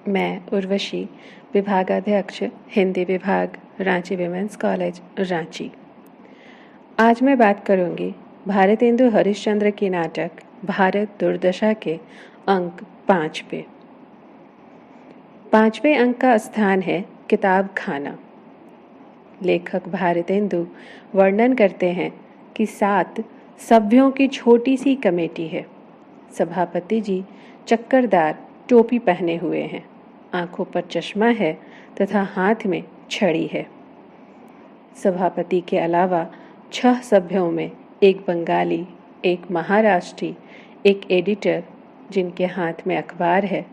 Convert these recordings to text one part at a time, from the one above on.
मैं उर्वशी, विभागाध्यक्ष हिंदी विभाग, रांची विमेंस कॉलेज, रांची। आज मैं बात करूंगी भारतेंदु हरिश्चंद्र की नाटक भारत दुर्दशा के अंक 5 पे। 5वें अंक का स्थान है किताब खाना। लेखक भारतेंदु वर्णन करते हैं कि 7 सभ्यों की छोटी सी कमेटी है। सभापति जी चक्करदार टोपी पहने हुए हैं, आंखों पर चश्मा है तथा हाथ में छड़ी है। सभापति के अलावा 6 सभ्यों में एक बंगाली, एक महाराष्ट्री, एक एडिटर जिनके हाथ में अखबार है,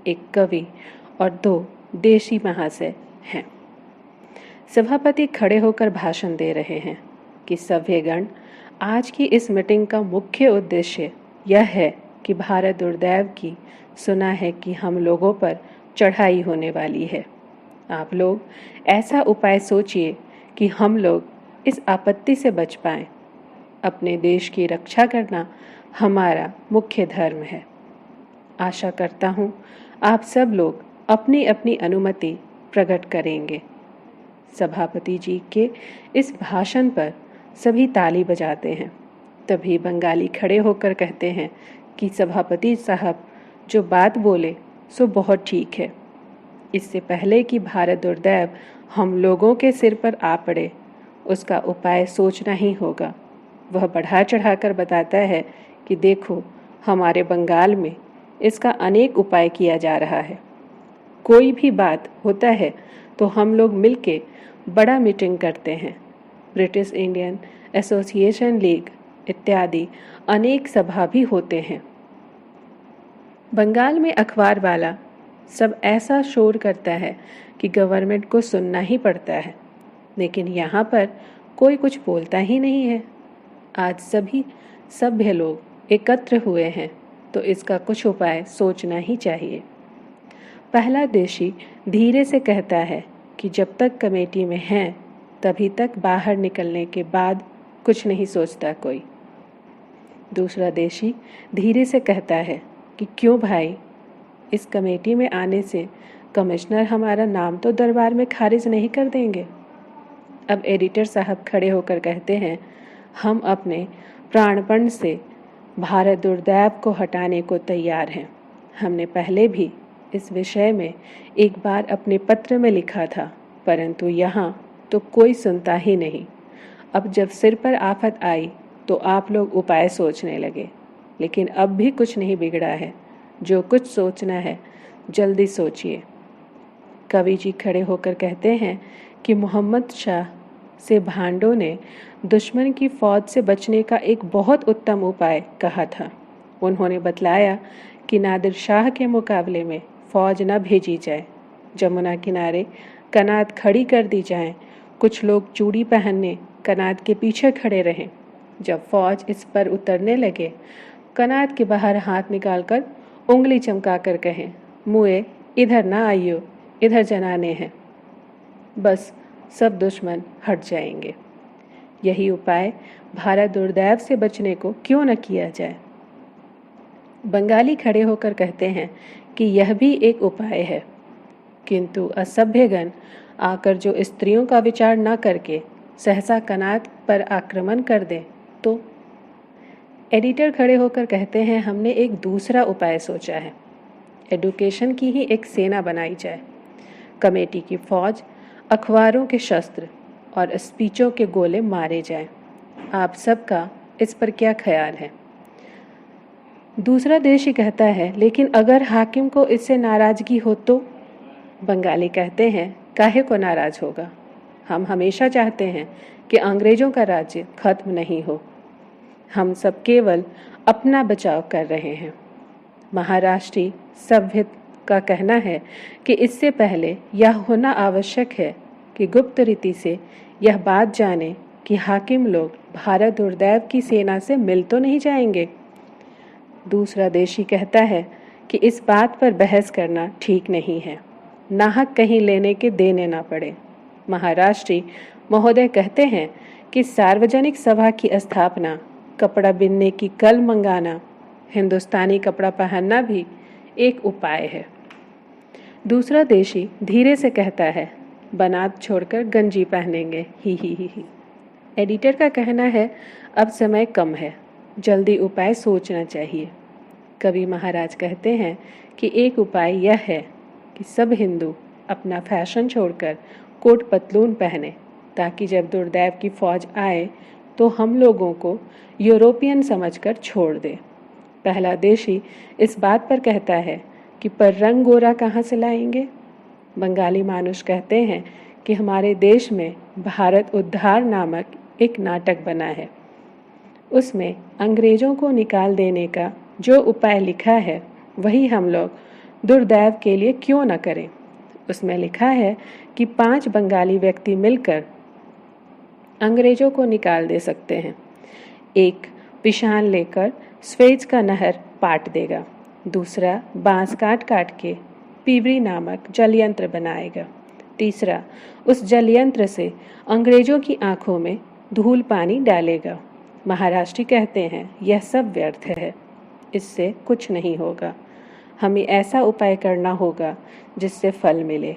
एक कवि और 2 देशी महाशय हैं। सभापति खड़े होकर भाषण दे रहे हैं कि सभ्यगण, आज की इस मीटिंग का मुख्य उद्देश्य यह है कि भारत दुर्दैव की सुना है कि हम लोगों पर चढ़ाई होने वाली है। आप लोग ऐसा उपाय सोचिए कि हम लोग इस आपत्ति से बच पाएं। अपने देश की रक्षा करना हमारा मुख्य धर्म है। आशा करता हूँ आप सब लोग अपनी अपनी अनुमति प्रकट करेंगे। सभापति जी के इस भाषण पर सभी ताली बजाते हैं। तभी बंगाली खड़े होकर कहते हैं कि सभापति साहब जो बात बोले सो बहुत ठीक है। इससे पहले कि भारत दुर्दैव हम लोगों के सिर पर आ पड़े, उसका उपाय सोचना ही होगा। वह बढ़ा चढ़ाकर बताता है कि देखो, हमारे बंगाल में इसका अनेक उपाय किया जा रहा है। कोई भी बात होता है तो हम लोग मिलके बड़ा मीटिंग करते हैं। ब्रिटिश इंडियन एसोसिएशन लीग इत्यादि अनेक सभा भी होते हैं। बंगाल में अखबार वाला सब ऐसा शोर करता है कि गवर्नमेंट को सुनना ही पड़ता है, लेकिन यहाँ पर कोई कुछ बोलता ही नहीं है। आज सभी सभ्य लोग एकत्र हुए हैं तो इसका कुछ उपाय सोचना ही चाहिए। पहला देशी धीरे से कहता है कि जब तक कमेटी में हैं तभी तक बाहर निकलने के बाद कुछ नहीं सोचता कोई। दूसरा देशी धीरे से कहता है कि क्यों भाई, इस कमेटी में आने से कमिश्नर हमारा नाम तो दरबार में खारिज नहीं कर देंगे। अब एडिटर साहब खड़े होकर कहते हैं, हम अपने प्राणपण से भारत दुर्दैव को हटाने को तैयार हैं। हमने पहले भी इस विषय में एक बार अपने पत्र में लिखा था, परंतु यहाँ तो कोई सुनता ही नहीं। अब जब सिर पर आफत आई तो आप लोग उपाय सोचने लगे, लेकिन अब भी कुछ नहीं बिगड़ा है। जो कुछ सोचना है जल्दी सोचिए। कवि जी खड़े होकर कहते हैं कि मोहम्मद शाह से भांडों ने दुश्मन की फौज से बचने का एक बहुत उत्तम उपाय कहा था। उन्होंने बतलाया कि नादिर शाह के मुकाबले में फौज न भेजी जाए, जमुना किनारे कनात खड़ी कर दी जाए, कुछ लोग चूड़ी पहनने कनात के पीछे खड़े रहें। जब फौज इस पर उतरने लगे, कनात के बाहर हाथ निकालकर उंगली चमकाकर कहें, मुए इधर ना आइयो, इधर जनाने हैं। बस सब दुश्मन हट जाएंगे। यही उपाय भारत दुर्दैव से बचने को क्यों न किया जाए। बंगाली खड़े होकर कहते हैं कि यह भी एक उपाय है, किंतु असभ्यगण आकर जो स्त्रियों का विचार न करके सहसा कनात पर आक्रमण कर दें तो। एडिटर खड़े होकर कहते हैं, हमने एक दूसरा उपाय सोचा है। एडुकेशन की ही एक सेना बनाई जाए। कमेटी की फौज, अखबारों के शस्त्र और स्पीचों के गोले मारे जाएं। आप सबका इस पर क्या ख्याल है। दूसरा देश ही कहता है, लेकिन अगर हाकिम को इससे नाराजगी हो तो। बंगाली कहते हैं, काहे को नाराज होगा। हम हमेशा चाहते हैं कि अंग्रेजों का राज्य खत्म नहीं हो। हम सब केवल अपना बचाव कर रहे हैं। महाराष्ट्री सभ्य का कहना है कि इससे पहले यह होना आवश्यक है कि गुप्त रीति से यह बात जाने कि हाकिम लोग भारत दुर्दैव की सेना से मिल तो नहीं जाएंगे। दूसरा देशी कहता है कि इस बात पर बहस करना ठीक नहीं है, नाहक कहीं लेने के देने ना पड़े। महाराष्ट्री महोदय कहते हैं कि सार्वजनिक सभा की स्थापना, कपड़ा बिनने की कल मंगाना, हिंदुस्तानी कपड़ा पहनना भी एक उपाय है। दूसरा देशी धीरे से कहता है, बनात छोड़कर गंजी पहनेंगे, ही। एडिटर का कहना है, अब समय कम है, जल्दी उपाय सोचना चाहिए। कवि महाराज कहते हैं कि एक उपाय यह है कि सब हिंदू अपना फैशन छोड़कर कोट पतलून पहने, ताकि जब दुर्दैव की फौज आए तो हम लोगों को यूरोपियन समझकर छोड़ दे। पहला देशी इस बात पर कहता है कि पर रंग गोरा कहाँ से लाएंगे। बंगाली मानुष कहते हैं कि हमारे देश में भारत उद्धार नामक एक नाटक बना है, उसमें अंग्रेजों को निकाल देने का जो उपाय लिखा है वही हम लोग दुर्दैव के लिए क्यों न करें। उसमें लिखा है कि 5 बंगाली व्यक्ति मिलकर अंग्रेजों को निकाल दे सकते हैं। एक पिशान लेकर स्वेज का नहर पाट देगा, दूसरा बांस काट काट के पीवरी नामक जलयंत्र बनाएगा, तीसरा उस जलयंत्र से अंग्रेजों की आंखों में धूल पानी डालेगा। महाराष्ट्री कहते हैं यह सब व्यर्थ है, इससे कुछ नहीं होगा, हमें ऐसा उपाय करना होगा जिससे फल मिले।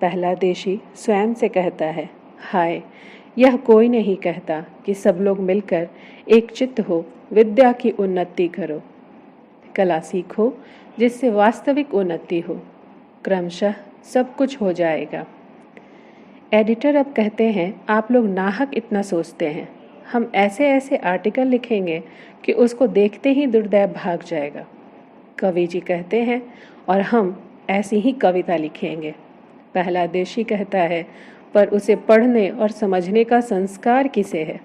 पहला देशी स्वयं से कहता है, हाय, यह कोई नहीं कहता कि सब लोग मिलकर एक चित्त हो, विद्या की उन्नति करो, कला सीखो जिससे वास्तविक उन्नति हो, क्रमशः सब कुछ हो जाएगा। एडिटर अब कहते हैं, आप लोग नाहक इतना सोचते हैं, हम ऐसे ऐसे आर्टिकल लिखेंगे कि उसको देखते ही दुर्दैव भाग जाएगा। कवि जी कहते हैं, और हम ऐसी ही कविता लिखेंगे। पहला देशी कहता है, पर उसे पढ़ने और समझने का संस्कार किसे है।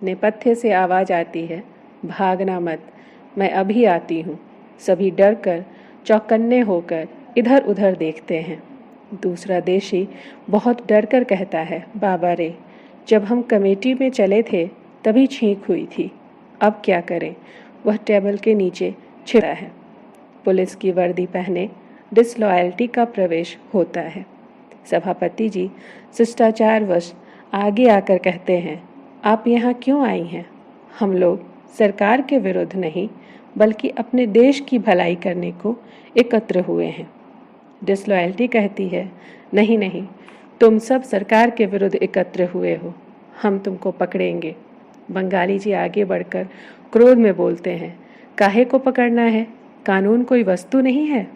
नेपथ्य से आवाज़ आती है, भागना मत, मैं अभी आती हूँ। सभी डर कर चौकन्ने होकर इधर उधर देखते हैं। दूसरा देशी बहुत डर कर कहता है, बाबा रे, जब हम कमेटी में चले थे तभी छींक हुई थी, अब क्या करें। वह टेबल के नीचे छिपा है। पुलिस की वर्दी पहने डिसलॉयल्टी का प्रवेश होता है। सभापति जी शिष्टाचारवश आगे आकर कहते हैं, आप यहाँ क्यों आई हैं। हम लोग सरकार के विरुद्ध नहीं बल्कि अपने देश की भलाई करने को एकत्र हुए हैं। डिसलॉयल्टी कहती है, नहीं नहीं, तुम सब सरकार के विरुद्ध एकत्र हुए हो, हम तुमको पकड़ेंगे। बंगाली जी आगे बढ़कर क्रोध में बोलते हैं, काहे को पकड़ना है, कानून कोई वस्तु नहीं है।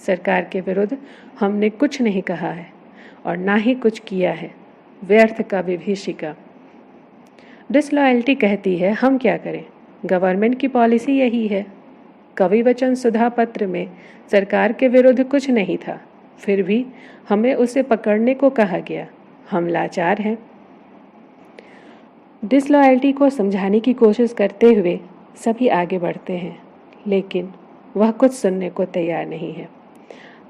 सरकार के विरुद्ध हमने कुछ नहीं कहा है और ना ही कुछ किया है, व्यर्थ का विभीषिका। डिसलॉयल्टी कहती है, हम क्या करें, गवर्नमेंट की पॉलिसी यही है। कवि वचन सुधा पत्र में सरकार के विरुद्ध कुछ नहीं था, फिर भी हमें उसे पकड़ने को कहा गया, हम लाचार हैं। डिसलॉयल्टी को समझाने की कोशिश करते हुए सभी आगे बढ़ते हैं, लेकिन वह कुछ सुनने को तैयार नहीं है।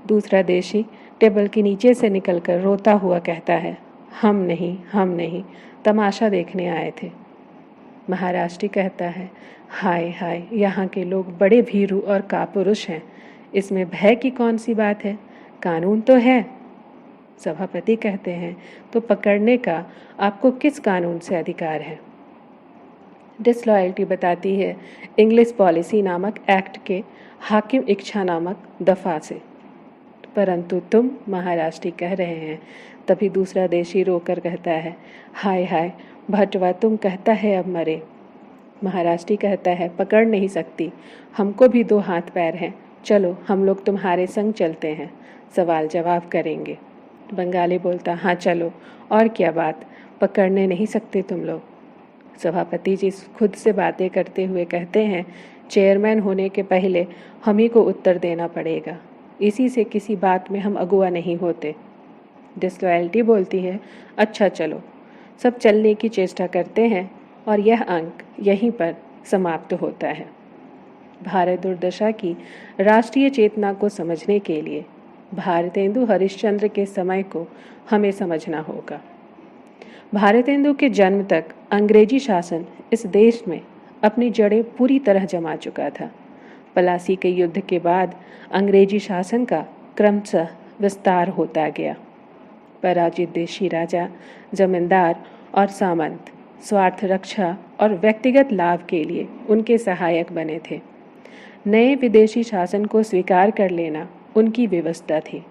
दूसरा देशी टेबल के नीचे से निकलकर रोता हुआ कहता है, हम नहीं, तमाशा देखने आए थे। महाराष्ट्री कहता है, हाय हाय, यहाँ के लोग बड़े भीरू और कापुरुष हैं, इसमें भय की कौन सी बात है, कानून तो है। सभापति कहते हैं, तो पकड़ने का आपको किस कानून से अधिकार है। डिसलॉयल्टी बताती है, इंग्लिश पॉलिसी नामक एक्ट के हाकिम इच्छा नामक दफ़ा से। परंतु तुम, महाराष्ट्री कह रहे हैं। तभी दूसरा देशी रोकर कहता है, हाय हाय, भटवा तुम कहता है अब मरे। महाराष्ट्री कहता है, पकड़ नहीं सकती, हमको भी 2 हाथ पैर हैं, चलो हम लोग तुम्हारे संग चलते हैं, सवाल जवाब करेंगे। बंगाली बोलता, हाँ चलो, और क्या बात, पकड़ने नहीं सकते तुम लोग। सभापति जी खुद से बातें करते हुए कहते हैं, चेयरमैन होने के पहले हम ही को उत्तर देना पड़ेगा, इसी से किसी बात में हम अगुआ नहीं होते। डिसलॉयल्टी बोलती है, अच्छा चलो। सब चलने की चेष्टा करते हैं और यह अंक यहीं पर समाप्त होता है। भारत दुर्दशा की राष्ट्रीय चेतना को समझने के लिए भारतेंदु हरिश्चंद्र के समय को हमें समझना होगा। भारतेंदु के जन्म तक अंग्रेजी शासन इस देश में अपनी जड़ें पूरी तरह जमा चुका था। पलासी के युद्ध के बाद अंग्रेजी शासन का क्रमशः विस्तार होता गया। पराजित देशी राजा, जमींदार और सामंत स्वार्थ रक्षा और व्यक्तिगत लाभ के लिए उनके सहायक बने थे। नए विदेशी शासन को स्वीकार कर लेना उनकी व्यवस्था थी।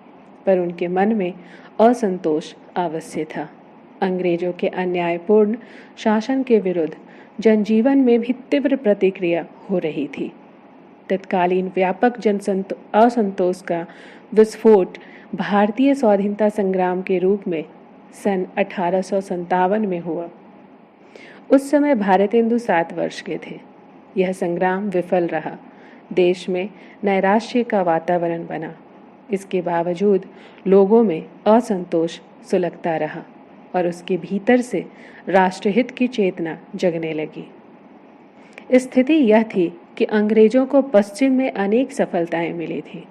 पर उनके मन में असंतोष अवश्य था। अंग्रेजों के अन्यायपूर्ण शासन के विरुद्ध जनजीवन में भी तीव्र प्रतिक्रिया हो रही थी। तत्कालीन व्यापक असंतोष का विस्फोट भारतीय स्वाधीनता संग्राम के रूप में सन 1857 में हुआ। उस समय भारतेंदु 7 वर्ष के थे। यह संग्राम विफल रहा। देश में नैराश्य का वातावरण बना। इसके बावजूद लोगों में असंतोष सुलगता रहा और उसके भीतर से राष्ट्रहित की चेतना जगने लगी। स्थिति यह थी कि अंग्रेजों को पश्चिम में अनेक सफलताएं मिली थी।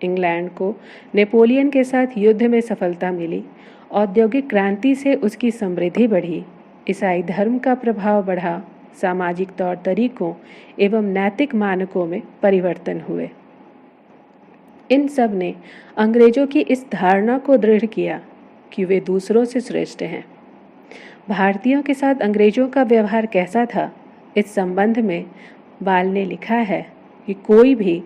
इंग्लैंड को नेपोलियन के साथ युद्ध में सफलता मिली, औद्योगिक क्रांति से उसकी समृद्धि बढ़ी, ईसाई धर्म का प्रभाव बढ़ा, सामाजिक तौर तरीकों एवं नैतिक मानकों में परिवर्तन हुए। इन सब ने अंग्रेजों की इस धारणा को दृढ़ किया कि वे दूसरों से श्रेष्ठ हैं। भारतीयों के साथ अंग्रेजों का व्यवहार कैसा था, इस संबंध में बाल ने लिखा है कि कोई भी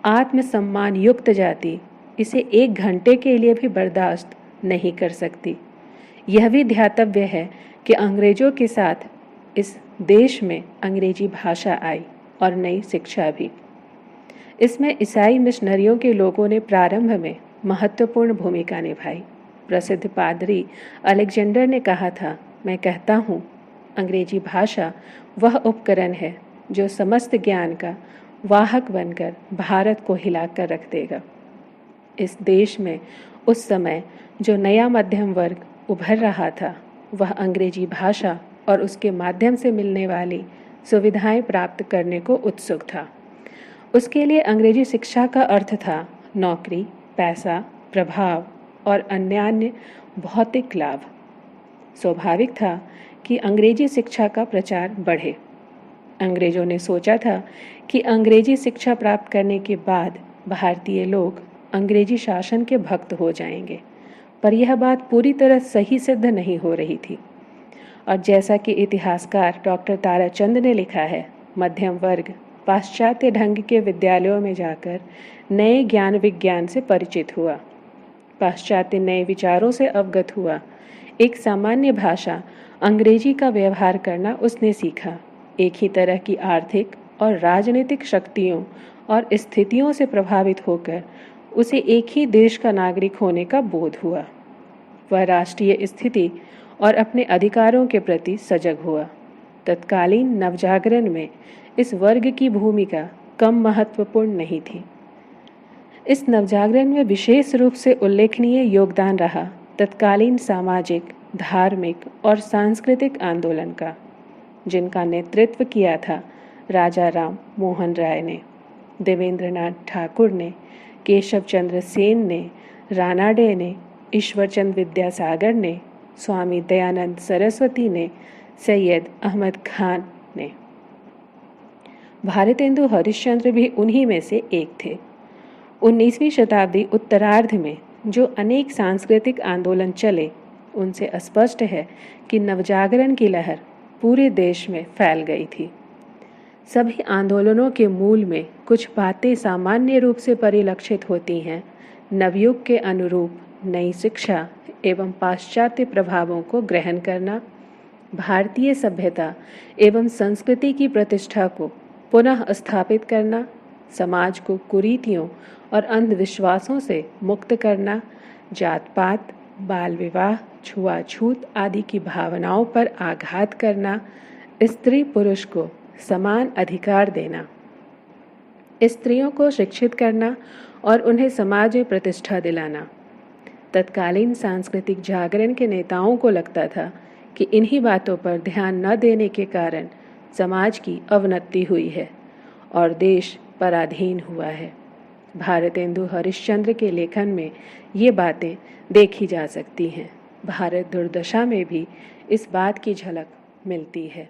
आत्मसम्मान युक्त जाति इसे 1 घंटे के लिए भी बर्दाश्त नहीं कर सकती। यह भी ध्यातव्य है कि अंग्रेजों के साथ इस देश में अंग्रेजी भाषा आई और नई शिक्षा भी। इसमें ईसाई मिशनरियों के लोगों ने प्रारंभ में महत्वपूर्ण भूमिका निभाई। प्रसिद्ध पादरी अलेक्जेंडर ने कहा था, मैं कहता हूँ, अंग्रेजी भाषा वह उपकरण है जो समस्त ज्ञान का वाहक बनकर भारत को हिलाकर रख देगा। इस देश में उस समय जो नया मध्यम वर्ग उभर रहा था, वह अंग्रेजी भाषा और उसके माध्यम से मिलने वाली सुविधाएं प्राप्त करने को उत्सुक था। उसके लिए अंग्रेजी शिक्षा का अर्थ था नौकरी, पैसा, प्रभाव और अन्यान्य भौतिक लाभ। स्वाभाविक था कि अंग्रेजी शिक्षा का प्रचार बढ़े। अंग्रेजों ने सोचा था कि अंग्रेजी शिक्षा प्राप्त करने के बाद भारतीय लोग अंग्रेजी शासन के भक्त हो जाएंगे, पर यह बात पूरी तरह सही सिद्ध नहीं हो रही थी। और जैसा कि इतिहासकार डॉक्टर ताराचंद ने लिखा है, मध्यम वर्ग पाश्चात्य ढंग के विद्यालयों में जाकर नए ज्ञान विज्ञान से परिचित हुआ, पाश्चात्य नए विचारों से अवगत हुआ। एक सामान्य भाषा अंग्रेजी का व्यवहार करना उसने सीखा। एक ही तरह की आर्थिक और राजनीतिक शक्तियों और स्थितियों से प्रभावित होकर उसे एक ही देश का नागरिक होने का बोध हुआ। वह राष्ट्रीय स्थिति और अपने अधिकारों के प्रति सजग हुआ। तत्कालीन नवजागरण में इस वर्ग की भूमिका कम महत्वपूर्ण नहीं थी। इस नवजागरण में विशेष रूप से उल्लेखनीय योगदान रहा तत्कालीन सामाजिक, धार्मिक और सांस्कृतिक आंदोलन का, जिनका नेतृत्व किया था राजा राम मोहन राय ने, देवेंद्रनाथ ठाकुर ने, केशव चंद्र सेन ने, रानाडे ने, ईश्वरचंद विद्यासागर ने, स्वामी दयानंद सरस्वती ने, सैयद अहमद खान ने। भारतेंदु हरिश्चंद्र भी उन्हीं में से एक थे। 19वीं शताब्दी उत्तरार्ध में जो अनेक सांस्कृतिक आंदोलन चले, उनसे स्पष्ट है कि नवजागरण की लहर पूरे देश में फैल गई थी। सभी आंदोलनों के मूल में कुछ बातें सामान्य रूप से परिलक्षित होती हैं। नवयुग के अनुरूप नई शिक्षा एवं पाश्चात्य प्रभावों को ग्रहण करना, भारतीय सभ्यता एवं संस्कृति की प्रतिष्ठा को पुनः स्थापित करना, समाज को कुरीतियों और अंधविश्वासों से मुक्त करना, जात पात, बाल विवाह, छुआछूत आदि की भावनाओं पर आघात करना, स्त्री पुरुष को समान अधिकार देना, स्त्रियों को शिक्षित करना और उन्हें समाज में प्रतिष्ठा दिलाना। तत्कालीन सांस्कृतिक जागरण के नेताओं को लगता था कि इन्हीं बातों पर ध्यान न देने के कारण समाज की अवनति हुई है और देश पराधीन हुआ है। भारतेंदु हरिश्चंद्र के लेखन में ये बातें देखी जा सकती हैं। भारत दुर्दशा में भी इस बात की झलक मिलती है।